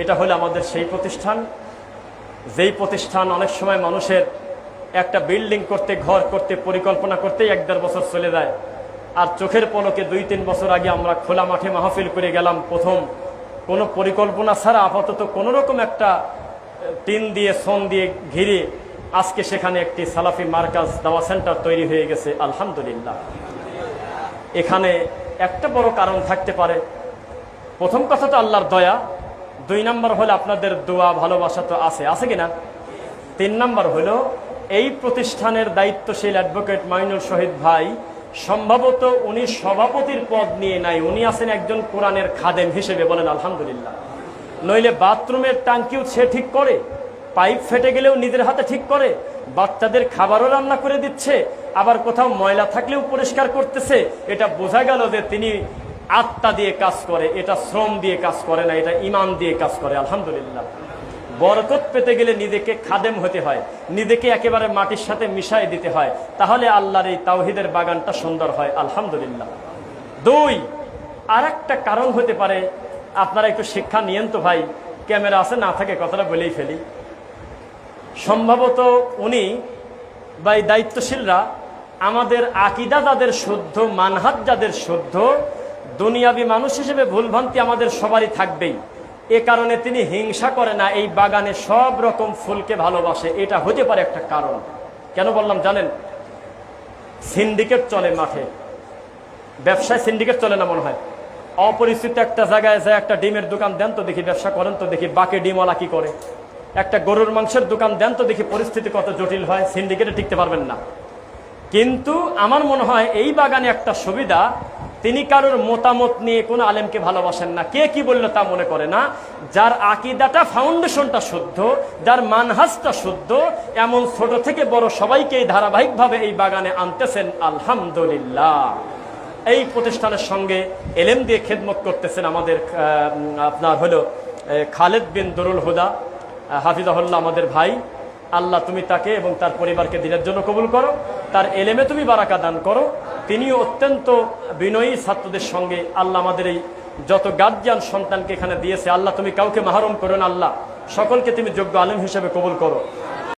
এটা হলো আমাদের সেই প্রতিষ্ঠান, যেই প্রতিষ্ঠান অনেক সময় মানুষের একটা বিল্ডিং করতে, ঘর করতে, পরিকল্পনা করতেই 1-1.5 বছর চলে যায়। আর চোখের পলকে 2-3 বছর আগে আমরা খোলা মাঠে মাহফিল করে গেলাম, প্রথম কোনো পরিকল্পনা ছাড়া আপাতত কোনো রকম একটা টিন দিয়ে, সোন দিয়ে ঘিরে আজকে সেখানে একটি সালাফি মার্কাজ দাওয়া সেন্টার তৈরি হয়ে গেছে, আলহামদুলিল্লাহ। এখানে একটা বড় কারণ থাকতে পারে। প্রথম কথা তো আল্লাহর দয়া, 2 নম্বর হলো আপনাদের দোয়া, ভালোবাসা তো আছে কিনা। 3 নম্বর হলো এই প্রতিষ্ঠানের দায়িত্বশীল অ্যাডভোকেট মাইনুল শহীদ ভাই, সম্ভবত উনি সভাপতির পদ নিয়ে নাই, উনি আছেন একজন কোরআনের খাদেম হিসেবে, বলেন আলহামদুলিল্লাহ। নইলে বাথরুমের টাঙ্কিও সে ঠিক করে, পাইপ ফেটে গেলেও নিজের হাতে ঠিক করে, বাচ্চাদের খাবারও রান্না করে দিচ্ছে, আবার কোথাও ময়লা থাকলেও পরিষ্কার করতেছে। এটা বোঝা গেল যে তিনি আত্মা দিয়ে কাজ করে, এটা শ্রম দিয়ে কাজ করে না, এটা ঈমান দিয়ে কাজ করে, আলহামদুলিল্লাহ। বরকত পেতে গেলে নিজেকে খাদেম হতে হয়, নিজেকে একেবারে মাটির সাথে মিশাই দিতে হয়, তাহলে আল্লাহর এই তাওহীদের বাগানটা সুন্দর হয়, আলহামদুলিল্লাহ। 2, আর একটা কারণ হতে পারে, আপনারা একটু শিক্ষা নিয়েন তো ভাই, ক্যামেরা আছে না থাকে কথাটা বলেই ফেলি। সম্ভবত উনি বা এই দায়িত্বশীলরা আমাদের আকীদা যাদের শুদ্ধ, মানহাজ যাদের শুদ্ধ, দুনিয়াবি মানুষ হিসেবে ভুলভ্রান্তি আমাদের সবারই থাকবেই, এ কারণে তিনি হিংসা করে না, এই বাগানে সব রকম ফুলকে ভালোবাসে। এটা হতে পারে একটা কারণ। কেন বললাম জানেন? সিন্ডিকেট চলে মাঠে, ব্যবসায় সিন্ডিকেট চলে না মনে হয়। অপরিচিত একটা জায়গায় যায় একটা ডিমের দোকান দেন তো দেখি, ব্যবসা করেন তো দেখি, বাকি ডিমওয়ালা কি করে। একটা গরুর মাংসের দোকান দেন তো দেখি, পরিস্থিতি কত জটিল হয়, সিন্ডিকেটে টিকতে পারবেন না। কিন্তু আমার মনে হয় এই বাগানে একটা সুবিধা, তিনি কারোর মতামত নিয়ে কোনো আলেমকে ভালোবাসেন না, কে কি বললো তা মনে করে না। যার আকীদাটা, ফাউন্ডেশনটা শুদ্ধ, যার মানহাজটা শুদ্ধ, এমন ছোট থেকে বড় সবাইকে ধারাবাহিকভাবে এই বাগানে আনতেছেন, আলহামদুলিল্লাহ। এই প্রতিষ্ঠানের সঙ্গে এলেম দিয়ে খেদমত করতেছেন আমাদের আপনার হলো খালেদ বিন দুরুল হুদা হাফিজাহুল্লাহ, আমাদের ভাই। আল্লাহ তুমি তাকে এবং তার পরিবারকে দিনের জন্য কবুল করো, তার এলেমে তুমি বারাকা দান করো। তিনিও অত্যন্ত বিনয়ী ছাত্রদের সঙ্গে, আল্লাহ আমাদের এই যত গার্জিয়ান সন্তানকে এখানে দিয়েছে, আল্লাহ তুমি কাউকে মাহরুম করো না, আল্লাহ সকলকে তুমি যোগ্য আলেম হিসেবে কবুল করো।